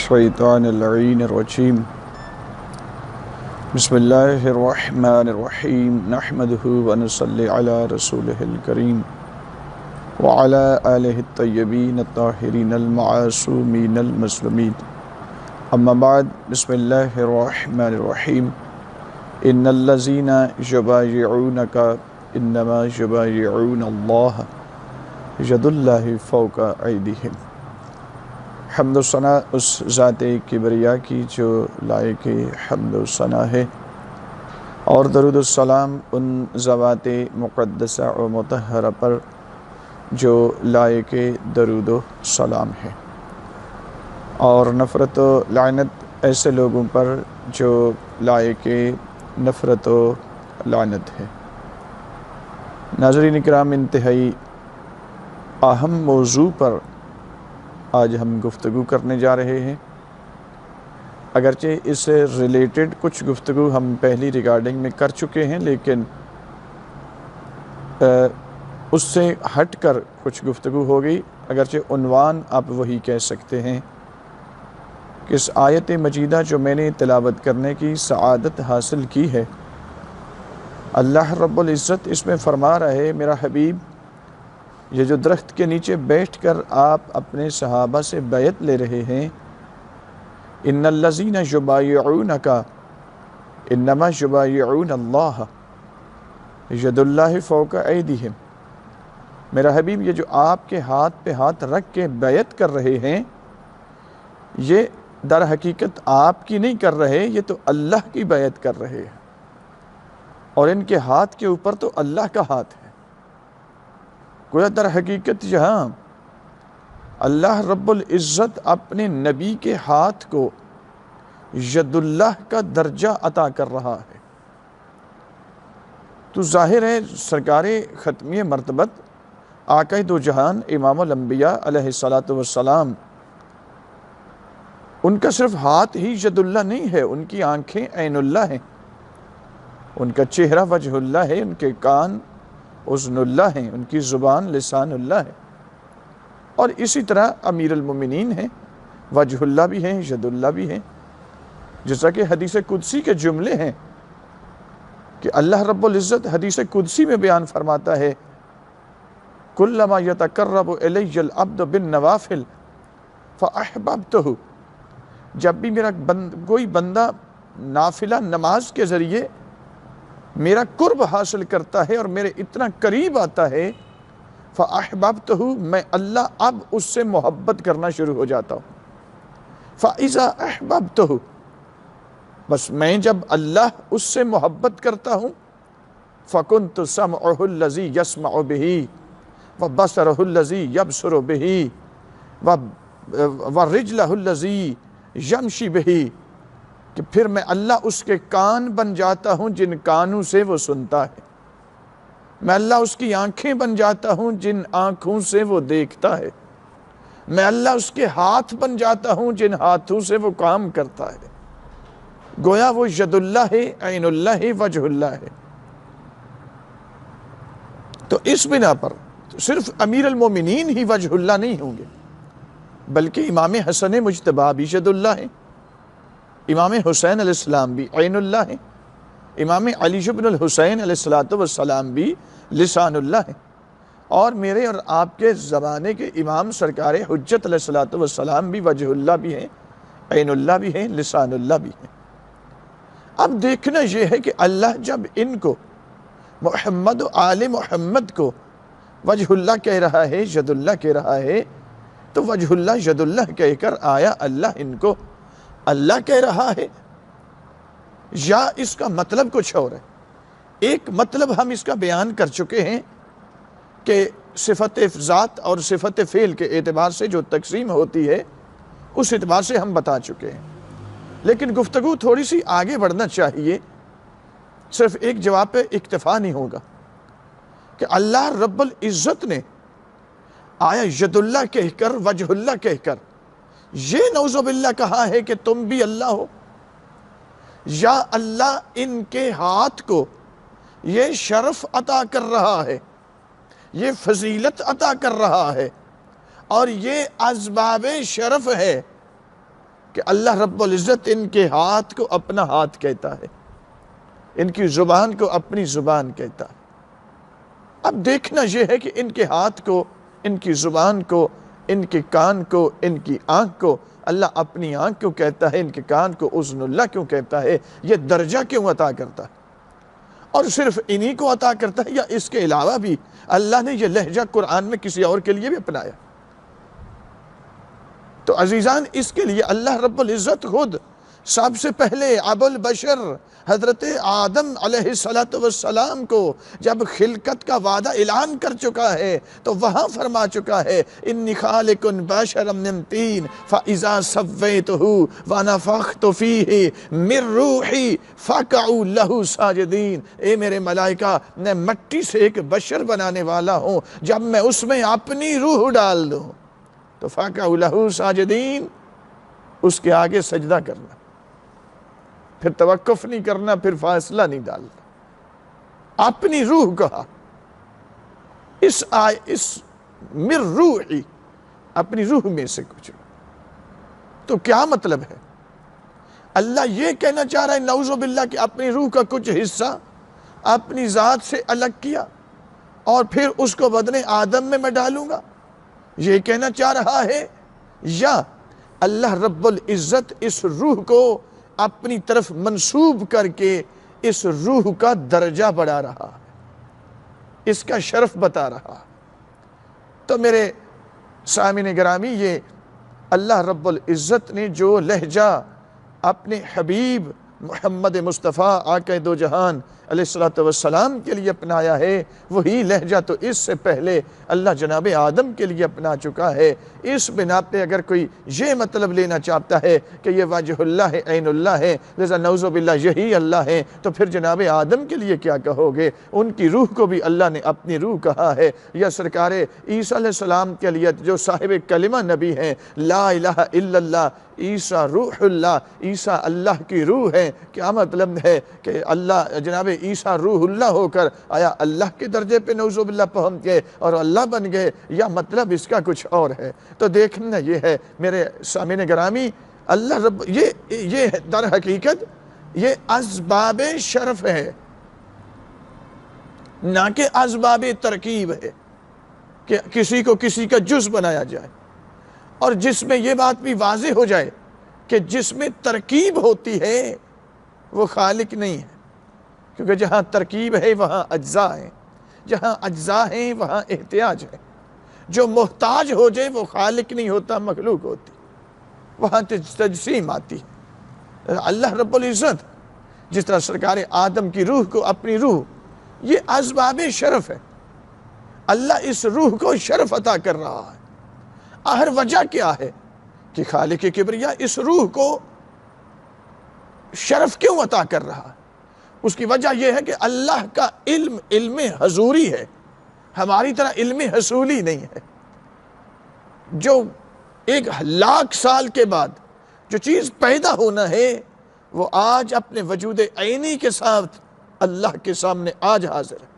الشیطان اللعین الرجیم بسم اللہ الرحمن الرحیم نحمدہ ونصلی علی رسولہ الکریم وعلی آلہ الطیبین الطاہرین المعصومین المظلومین اما بعد بسم اللہ الرحمن الرحیم ان الذین یبایعونک انما یبایعون اللہ ید اللہ فوق ایدیہم۔ حمد و ثنا اس ذات کبریا کی جو لائق حمد و ثنا ہے، اور درود السلام ان ذوات مقدسہ و مطہرہ پر جو لائق درود و سلام ہے، اور نفرت و لعنت ایسے لوگوں پر جو لائق نفرت و لعنت ہے۔ ناظرین کرام، انتہائی اہم موضوع پر آج ہم گفتگو کرنے جا رہے ہیں۔ اگرچہ اس سے ریلیٹڈ کچھ گفتگو ہم پہلی ریکارڈنگ میں کر چکے ہیں، لیکن اس سے ہٹ کر کچھ گفتگو ہو گئی، اگرچہ عنوان آپ وہی کہہ سکتے ہیں کہ اس آیت مجیدہ جو میں نے تلاوت کرنے کی سعادت حاصل کی ہے، اللہ رب العزت اس میں فرما رہا ہے، میرا حبیب یہ جو درخت کے نیچے بیٹھ کر آپ اپنے صحابہ سے بیعت لے رہے ہیں، ان الذین یبایعونک انما یبایعون اللہ ید اللہ فوق ایدیہم۔ میرا حبیب یہ جو آپ کے ہاتھ پہ ہاتھ رکھ کے بیعت کر رہے ہیں، یہ در حقیقت آپ کی نہیں کر رہے، یہ تو اللہ کی بیعت کر رہے ہیں، اور ان کے ہاتھ کے اوپر تو اللہ کا ہاتھ ہے۔ گویا در حقیقت یہاں اللہ رب العزت اپنے نبی کے ہاتھ کو ید اللہ کا درجہ عطا کر رہا ہے۔ تو ظاہر ہے سرکار ختمی مرتبت آقا دو جہان امام الانبیاء علیہ السلام، ان کا صرف ہاتھ ہی ید اللہ نہیں ہے، ان کی آنکھیں عین اللہ ہیں، ان کا چہرہ وجہ اللہ ہے، ان کے کان اذن اللہ ہیں، ان کی زبان لسان اللہ ہے، اور اسی طرح امیر المومنین ہیں، وجہ اللہ بھی ہیں، ید اللہ بھی ہیں، جیسا کہ حدیث قدسی کے جملے ہیں کہ اللہ رب العزت حدیث قدسی میں بیان فرماتا ہے، کلما یتقرب الی العبد بالنوافل فاحببتہ، جب بھی میرا کوئی بندہ نافلہ نماز کے ذریعے میرا قرب حاصل کرتا ہے اور میرے اتنا قریب آتا ہے، فَأَحْبَبْتُهُ، میں اللہ اب اس سے محبت کرنا شروع ہو جاتا ہوں۔ فَإِذَا أَحْبَبْتُهُ، بس میں جب اللہ اس سے محبت کرتا ہوں، فَكُنْتُ سَمْعُهُ الَّذِي يَسْمَعُ بِهِ وَبَصَرُهُ الَّذِي يَبْصُرُ بِهِ وَرِجْلَهُ الَّذِي يَمْشِي بِهِ، کہ پھر میں اللہ اس کے کان بن جاتا ہوں جن کانوں سے وہ سنتا ہے، میں اللہ اس کی آنکھیں بن جاتا ہوں جن آنکھوں سے وہ دیکھتا ہے، میں اللہ اس کے ہاتھ بن جاتا ہوں جن ہاتھوں سے وہ کام کرتا ہے۔ گویا وہ ید اللہ ہے، عین اللہ ہے، وجہ اللہ ہے۔ تو اس بنا پر صرف امیر المومنین ہی وجہ اللہ نہیں ہوں گے، بلکہ امام حسن مجتبیٰ بھی ید اللہ ہیں، امام حسین علیہ السلام بھی عین اللہ ہیں، امام علی بن الحسین علیہ السلام بھی لسان اللہ ہیں، اور میرے اور آپ کے زمانے کے امام سرکار حجت علیہ السلام بھی وجہ اللہ بھی ہیں، عین اللہ بھی ہیں، لسان اللہ بھی ہیں۔ اب دیکھنا یہ ہے کہ اللہ جب ان کو محمد و آل محمد کو وجہ اللہ کہہ رہا ہے، ید اللہ کہہ رہا ہے، تو وجہ اللہ ید اللہ کہہ کر آیا اللہ ان کو اللہ کہہ رہا ہے، یا اس کا مطلب کچھ اور ہے؟ ایک مطلب ہم اس کا بیان کر چکے ہیں کہ صفت ذات اور صفت فعل کے اعتبار سے جو تقسیم ہوتی ہے، اس اعتبار سے ہم بتا چکے ہیں، لیکن گفتگو تھوڑی سی آگے بڑھنا چاہیے، صرف ایک جواب پہ اکتفا نہیں ہوگا کہ اللہ رب العزت نے آیا ید اللہ کہہ کر، وجہ اللہ کہہ کر یہ نعوذ باللہ کہا ہے کہ تم بھی اللہ ہو، یا اللہ ان کے ہاتھ کو یہ شرف عطا کر رہا ہے، یہ فضیلت عطا کر رہا ہے، اور یہ اسباب شرف ہے کہ اللہ رب العزت ان کے ہاتھ کو اپنا ہاتھ کہتا ہے، ان کی زبان کو اپنی زبان کہتا ہے۔ اب دیکھنا یہ ہے کہ ان کے ہاتھ کو، ان کی زبان کو، ان کے کان کو، ان کی آنکھ کو اللہ اپنی آنکھ کیوں کہتا ہے، ان کے کان کو اذن اللہ کیوں کہتا ہے، یہ درجہ کیوں عطا کرتا ہے؟ اور صرف انہی کو عطا کرتا ہے یا اس کے علاوہ بھی اللہ نے یہ لہجہ قرآن میں کسی اور کے لیے بھی اپنایا؟ تو عزیزان، اس کے لیے اللہ رب العزت خود سب سے پہلے ابو البشر حضرت آدم علیہ السلام کو جب خلقت کا وعدہ اعلان کر چکا ہے تو وہاں فرما چکا ہے انی خالق بشرا من طین فاذا سویتہ ونفخت فیہ من روحی فقعوا لہ ساجدین۔ اے میرے ملائکہ، میں مٹی سے ایک بشر بنانے والا ہوں، جب میں اس میں اپنی روح ڈال دوں تو فقعوا لہ ساجدین، اس کے آگے سجدہ کرنا، پھر توقف نہیں کرنا، پھر فاصلہ نہیں ڈالنا، اپنی روح کہا، اس من روحی، اپنی روح میں سے کچھ۔ تو کیا مطلب ہے؟ اللہ یہ کہنا چاہ رہا ہے نعوذ باللہ کہ اپنی روح کا کچھ حصہ اپنی ذات سے الگ کیا اور پھر اس کو بدن آدم میں ڈالوں گا، یہ کہنا چاہ رہا ہے؟ یا اللہ رب العزت اس روح کو اپنی طرف منسوب کر کے اس روح کا درجہ بڑھا رہا ہے، اس کا شرف بتا رہا ہے؟ تو میرے سامعین گرامی، یہ اللہ رب العزت نے جو لہجہ اپنے حبیب محمد مصطفیٰ آقا دو جہان علیہ السلام کے لیے اپنایا ہے، وہی لہجہ تو اس سے پہلے اللہ جناب آدم کے لیے اپنا چکا ہے۔ اس بنا پہ اگر کوئی یہ مطلب لینا چاہتا ہے کہ یہ وجہ اللہ ہے، عین اللہ ہے، لذا نعوذ باللہ یہی اللہ ہے، تو پھر جناب آدم کے لیے کیا کہو گے؟ ان کی روح کو بھی اللہ نے اپنی روح کہا ہے، یا سرکار عیسیٰ علیہ السلام کے لیے جو صاحب کلمہ نبی ہیں، لا الہ الا اللہ، عیسیٰ روح اللہ، عیسیٰ اللہ کی روح ہے۔ کیا مطلب ہے کہ اللہ جناب عیسیٰ روح اللہ ہو کر آیا اللہ کے درجے پہ نعوذ باللہ پہنچ گئے اور اللہ بن گئے، یا مطلب اس کا کچھ اور ہے؟ تو دیکھنا یہ ہے میرے سامعین گرامی، اللہ رب یہ در حقیقت یہ اسباب شرف ہے، نہ کہ اسباب ترکیب ہے کہ کسی کو کسی کا جز بنایا جائے۔ اور جس میں یہ بات بھی واضح ہو جائے کہ جس میں ترکیب ہوتی ہے وہ خالق نہیں ہے، کیونکہ جہاں ترکیب ہے وہاں اجزاء ہیں، جہاں اجزاء ہیں وہاں احتیاج ہے۔ جو محتاج ہو جائے وہ خالق نہیں ہوتا، مخلوق ہوتی، وہاں تجسیم آتی ہے۔ اللہ رب العزت جس طرح سرکار آدم کی روح کو اپنی روح، یہ اسباب شرف ہے، اللہ اس روح کو شرف عطا کر رہا ہے۔ آخر وجہ کیا ہے کہ خالق کبریا اس روح کو شرف کیوں عطا کر رہا ہے؟ اس کی وجہ یہ ہے کہ اللہ کا علم حضوری ہے، ہماری طرح علم حصولی نہیں ہے۔ جو 1,00,000 سال کے بعد جو چیز پیدا ہونا ہے وہ آج اپنے وجود عینی کے ساتھ اللہ کے سامنے آج حاضر ہے۔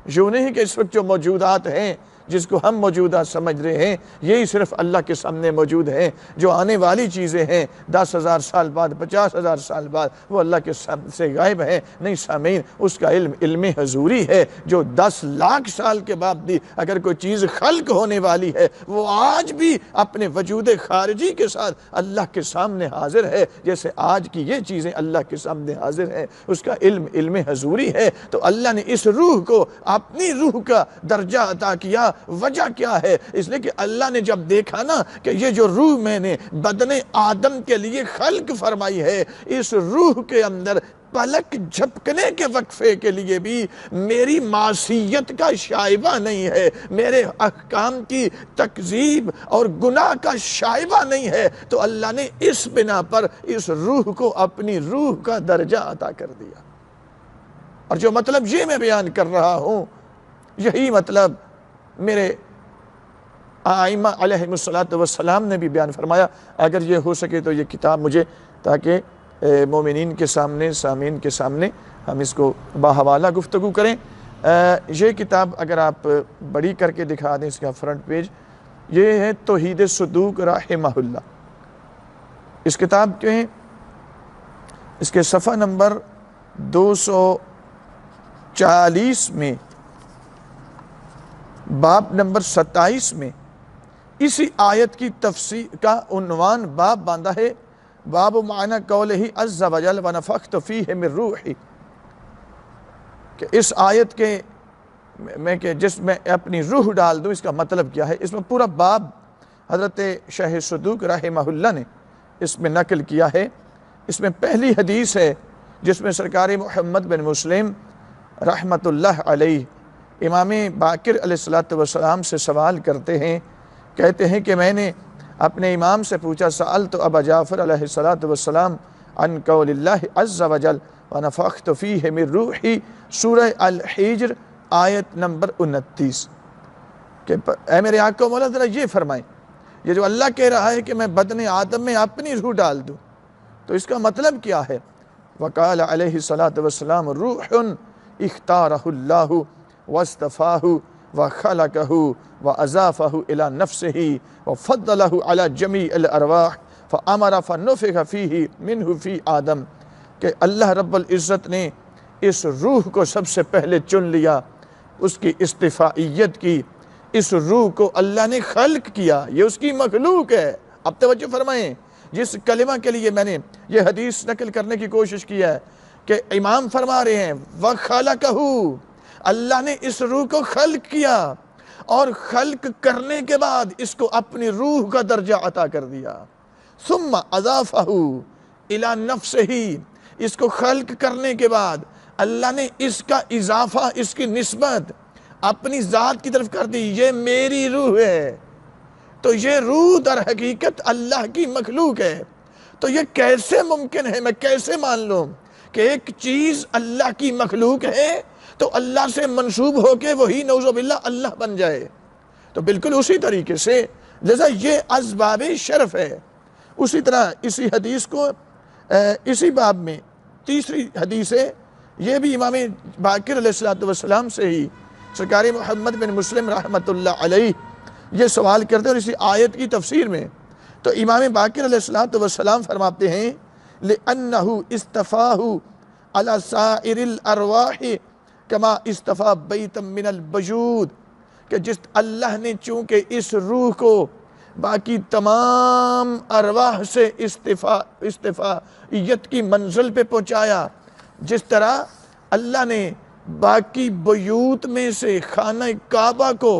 یوں نہیں کہ اس وقت جو موجودات ہیں جس کو ہم موجودہ سمجھ رہے ہیں یہی صرف اللہ کے سامنے موجود ہیں، جو آنے والی چیزیں ہیں 10,000 سال بعد، 50,000 سال بعد، وہ اللہ کے سامنے سے غائب ہیں۔ نہیں سامعین، اس کا علم حضوری ہے، جو 10,00,000 سال کے بعد بھی اگر کوئی چیز خلق ہونے والی ہے وہ آج بھی اپنے وجود خارجی کے ساتھ اللہ کے سامنے حاضر ہے، جیسے آج کی یہ چیزیں اللہ کے سامنے حاضر ہیں۔ اس کا علم حضوری ہے۔ تو اللہ نے اس روح کو اپنی روح کا درجہ عطا کیا۔ وجہ کیا ہے؟ اس لیے کہ اللہ نے جب دیکھا نا کہ یہ جو روح میں نے بدن آدم کے لیے خلق فرمائی ہے، اس روح کے اندر پلک جھپکنے کے وقفے کے لیے بھی میری معصیت کا شائبہ نہیں ہے، میرے احکام کی تکذیب اور گناہ کا شائبہ نہیں ہے، تو اللہ نے اس بنا پر اس روح کو اپنی روح کا درجہ عطا کر دیا۔ اور جو مطلب یہ میں بیان کر رہا ہوں، یہی مطلب میرے آئمہ علیہ السلام نے بھی بیان فرمایا۔ اگر یہ ہو سکے تو یہ کتاب مجھے، تاکہ مومنین کے سامنے، سامعین کے سامنے ہم اس کو باحوالہ گفتگو کریں۔ یہ کتاب اگر آپ بڑی کر کے دکھا دیں، اس کا فرنٹ پیج، یہ ہے توحید صدوق رحمہ اللہ، اس کتاب کے اس کے صفحہ نمبر 240 میں باب نمبر 27 میں اسی آیت کی تفسیر کا عنوان باب باندھا ہے، باب معنی قولہ عز وجل ونفخت فیہ من روحی، کہ اس آیت کے میں کہ جس میں اپنی روح ڈال دوں، اس کا مطلب کیا ہے۔ اس میں پورا باب حضرت شیخ صدوق رحمہ اللہ نے اس میں نقل کیا ہے۔ اس میں پہلی حدیث ہے جس میں سرکار محمد بن مسلم رحمۃ اللہ علیہ امام باقر علیہ السلام سے سوال کرتے ہیں، کہتے ہیں کہ میں نے اپنے امام سے پوچھا، سألت ابا جعفر علیہ السلام عن قول اللہ عز وجل ونفخت فیہ من روحی، سورہ الحجر آیت نمبر 29، کہ اے میرے آقا مولا ذرا یہ فرمائیں، یہ جو اللہ کہہ رہا ہے کہ میں بدن آدم میں اپنی روح ڈال دوں، تو اس کا مطلب کیا ہے؟ وقال علیہ السلام روح اختارہ اللہ واصطفاہ وخلقہ واضافہ الی نفسہ وفضلہ علی جمیع الارواح فامر فنفخ فیہ منہ فی آدم، کہ اللہ رب العزت نے اس روح کو سب سے پہلے چن لیا، اس کی استفائیت کی، اس روح کو اللہ نے خلق کیا، یہ اس کی مخلوق ہے۔ اب توجہ فرمائیں، جس کلمہ کے لیے میں نے یہ حدیث نقل کرنے کی کوشش کی ہے کہ امام فرما رہے ہیں وَخَلَقَهُ، اللہ نے اس روح کو خلق کیا، اور خلق کرنے کے بعد اس کو اپنی روح کا درجہ عطا کر دیا، ثم اضافہ الی نفسہ، اس کو خلق کرنے کے بعد اللہ نے اس کا اضافہ، اس کی نسبت اپنی ذات کی طرف کر دی، یہ میری روح ہے۔ تو یہ روح در حقیقت اللہ کی مخلوق ہے۔ تو یہ کیسے ممکن ہے، میں کیسے مان لوں کہ ایک چیز اللہ کی مخلوق ہے تو اللہ سے منسوب ہو کے وہی نعوذ باللہ اللہ بن جائے؟ تو بالکل اسی طریقے سے لذا یہ اسباب شرف ہے۔ اسی طرح اسی حدیث کو اسی باب میں تیسری حدیث ہے، یہ بھی امام باقر علیہ السلام سے ہی سرکار محمد بن مسلم رحمۃ اللہ علیہ یہ سوال کرتے ہیں، اور اسی آیت کی تفسیر میں تو امام باقر علیہ السلام فرماتے ہیں لِأَنَّهُ اسْتَفَاهُ عَلَى سَائِرِ الْأَرْوَاحِ كَمَا اسْتَفَى بَيْتًا مِّنَ الْبَجُودِ، کہ جس اللہ نے چونکہ اس روح کو باقی تمام ارواح سے استفائیت کی منزل پہ پہنچایا، جس طرح اللہ نے باقی بیوت میں سے خانہ کعبہ کو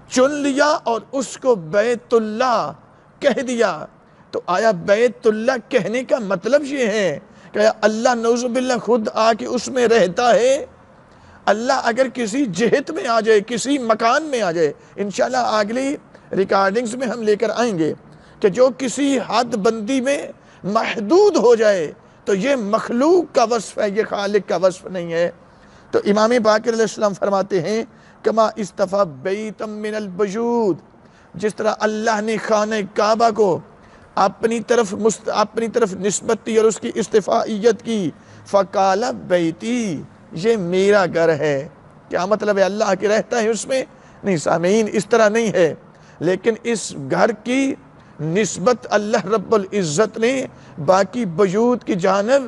چن لیا اور اس کو بیت اللہ کہہ دیا، تو آیا بیت اللہ کہنے کا مطلب یہ ہے کہ اللہ نعوذ باللہ خود آ کے اس میں رہتا ہے؟ اللہ اگر کسی جہت میں آ جائے، کسی مکان میں آ جائے، انشاءاللہ اگلی ریکارڈنگز میں ہم لے کر آئیں گے کہ جو کسی حد بندی میں محدود ہو جائے تو یہ مخلوق کا وصف ہے، یہ خالق کا وصف نہیں ہے۔ تو امام باقر علیہ السلام فرماتے ہیں کما استفا بیتا من البجود، جس طرح اللہ نے خانہ کعبہ کو اپنی طرف نسبت دی اور اس کی استفائیت کی، فقال بیتی، یہ میرا گھر ہے۔ کیا مطلب ہے؟ اللہ کے رہتا ہے اس میں؟ نہیں سامعین، اس طرح نہیں ہے، لیکن اس گھر کی نسبت اللہ رب العزت نے باقی بیوت کی جانب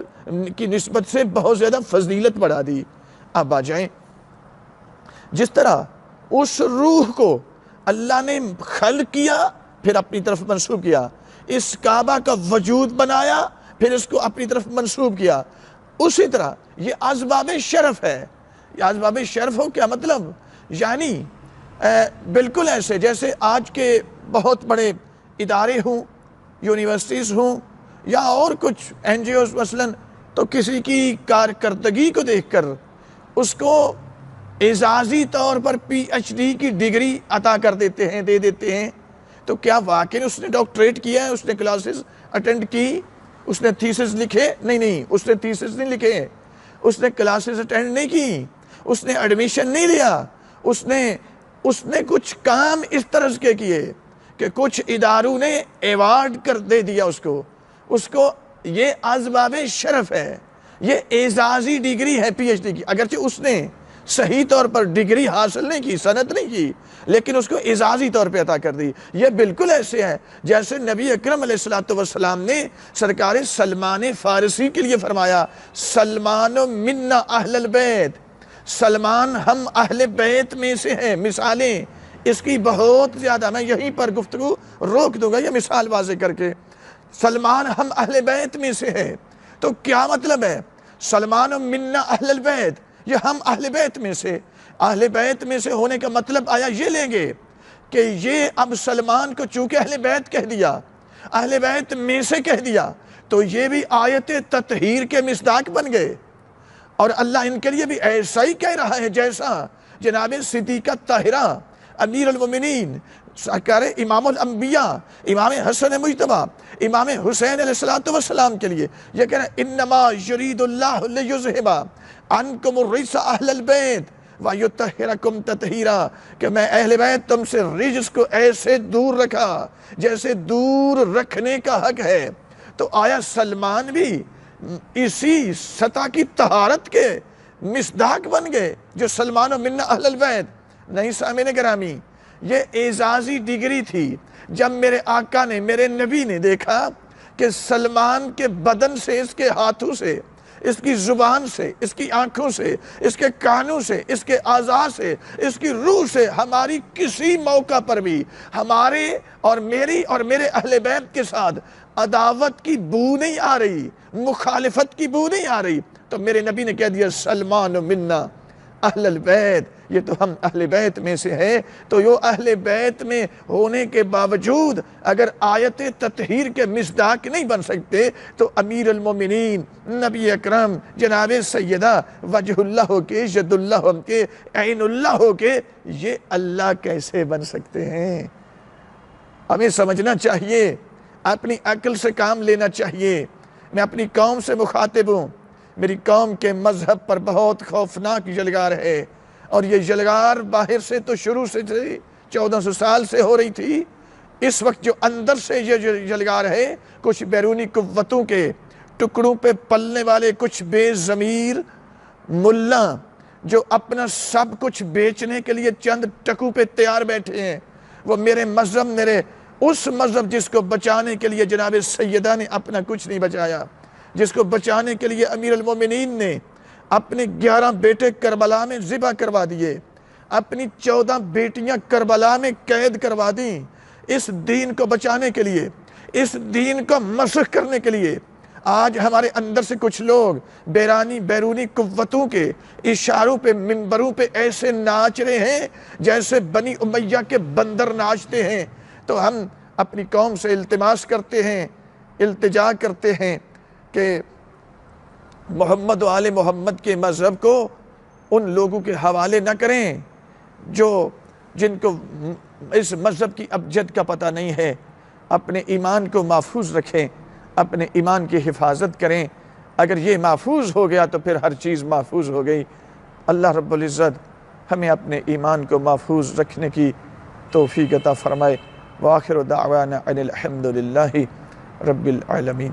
کی نسبت سے بہت زیادہ فضیلت بڑھا دی۔ اب آ جائیں، جس طرح اس روح کو اللہ نے خلق کیا پھر اپنی طرف منسوب کیا، اس کعبہ کا وجود بنایا پھر اس کو اپنی طرف منسوب کیا، اسی طرح یہ اسباب شرف ہے۔ یہ اسباب شرف ہو کیا مطلب؟ یعنی بالکل ایسے جیسے آج کے بہت بڑے ادارے ہوں، یونیورسٹیز ہوں یا اور کچھ NGOs مثلاً، تو کسی کی کارکردگی کو دیکھ کر اس کو اعزازی طور پر PhD کی ڈگری عطا کر دیتے ہیں، دے دیتے ہیں۔ تو کیا واقعی اس نے ڈاکٹریٹ کیا ہے؟ اس نے کلاسز اٹینڈ کی؟ اس نے تھیسس لکھے؟ نہیں، اس نے تھیسس نہیں لکھے، اس نے کلاسز اٹینڈ نہیں کی، اس نے ایڈمیشن نہیں لیا، اس نے کچھ کام اس طرح کے کیے کہ کچھ اداروں نے ایوارڈ کر دے دیا اس کو یہ اسباب شرف ہے، یہ اعزازی ڈگری ہے PhD کی، اگرچہ اس نے صحیح طور پر ڈگری حاصل نہیں کی، سند نہیں کی، لیکن اس کو اعزازی طور پہ عطا کر دی۔ یہ بالکل ایسے ہے جیسے نبی اکرم علیہ السلام نے سرکار سلمان فارسی کے لیے فرمایا، سلمان منا اہل البیت، سلمان ہم اہل بیت میں سے ہیں۔ مثالیں اس کی بہت زیادہ، میں یہیں پر گفتگو روک دوں گا یہ مثال واضح کر کے۔ سلمان ہم اہل بیت میں سے ہے، تو کیا مطلب ہے؟ سلمان منا اہل البیت، یہ ہم اہل بیت میں سے، اہل بیت میں سے ہونے کا مطلب آیا یہ لیں گے کہ یہ اب سلمان کو چونکہ اہل بیت کہہ دیا، اہل بیت میں سے کہہ دیا، تو یہ بھی آیت تطہیر کے مصداق بن گئے، اور اللہ ان کے لیے بھی ایسا ہی کہہ رہا ہے جیسا جناب صدیقہ طاہرہ امیر المومنین سرکار امام الانبیاء امام حسن مجتبی امام حسین علیہ السلام کے لیے یہ کہہ رہا ہے، انما یرید اللہ لیذہب عنکم الرجس اہل البیت ویطہرکم تطہیرا، کہ میں اہل بیت تم سے رجس کو ایسے دور رکھا جیسے دور رکھنے کا حق ہے۔ تو آیا سلمان بھی اسی سطح کی طہارت کے مصداق بن گئے جو سلمان و منا اہل البیت؟ نہیں سامعین گرامی، یہ اعزازی ڈگری تھی۔ جب میرے آقا نے، میرے نبی نے دیکھا کہ سلمان کے بدن سے، اس کے ہاتھوں سے، اس کی زبان سے، اس کی آنکھوں سے، اس کے کانوں سے، اس کے اعضاء سے، اس کی روح سے ہماری کسی موقع پر بھی ہمارے اور میری اور میرے اہل بیت کے ساتھ عداوت کی بو نہیں آ رہی، مخالفت کی بو نہیں آ رہی، تو میرے نبی نے کہہ دیا سلمان منا اہل البیت، یہ تو ہم اہل بیت میں سے ہے۔ تو یہ اہل بیت میں ہونے کے باوجود اگر آیت تطہیر کے مصداق نہیں بن سکتے تو امیر المومنین نبی اکرم جناب سیدہ وجہ اللہ ہو کے، ید اللہ ہو کے، عین اللہ ہو کے، یہ اللہ کیسے بن سکتے ہیں؟ ہمیں سمجھنا چاہیے، اپنی عقل سے کام لینا چاہیے۔ میں اپنی قوم سے مخاطب ہوں، میری قوم کے مذہب پر بہت خوفناک جلگار ہے، اور یہ جلگار باہر سے تو شروع سے 1400 سال سے ہو رہی تھی۔ اس وقت جو اندر سے یہ جلگار ہے، کچھ بیرونی قوتوں کے ٹکڑوں پہ پلنے والے کچھ بے ضمیر ملا جو اپنا سب کچھ بیچنے کے لیے چند ٹکوں پہ تیار بیٹھے ہیں، وہ میرے مذہب، میرے اس مذہب جس کو بچانے کے لیے جناب سیدہ نے اپنا کچھ نہیں بچایا، جس کو بچانے کے لیے امیر المومنین نے اپنے 11 بیٹے کربلا میں ذبح کروا دیے، اپنی 14 بیٹیاں کربلا میں قید کروا دیں، اس دین کو بچانے کے لیے، اس دین کو مسخ کرنے کے لیے۔ آج ہمارے اندر سے کچھ لوگ بیرونی قوتوں کے اشاروں پہ، منبروں پہ ایسے ناچ رہے ہیں جیسے بنی امیہ کے بندر ناچتے ہیں۔ تو ہم اپنی قوم سے التماس کرتے ہیں، التجا کرتے ہیں کہ محمد و آل محمد کے مذہب کو ان لوگوں کے حوالے نہ کریں جن کو اس مذہب کی ابجد کا پتہ نہیں ہے۔ اپنے ایمان کو محفوظ رکھیں، اپنے ایمان کی حفاظت کریں۔ اگر یہ محفوظ ہو گیا تو پھر ہر چیز محفوظ ہو گئی۔ اللہ رب العزت ہمیں اپنے ایمان کو محفوظ رکھنے کی توفیق عطا فرمائے۔ وآخر دعوانا ان الحمد للہ رب العالمین۔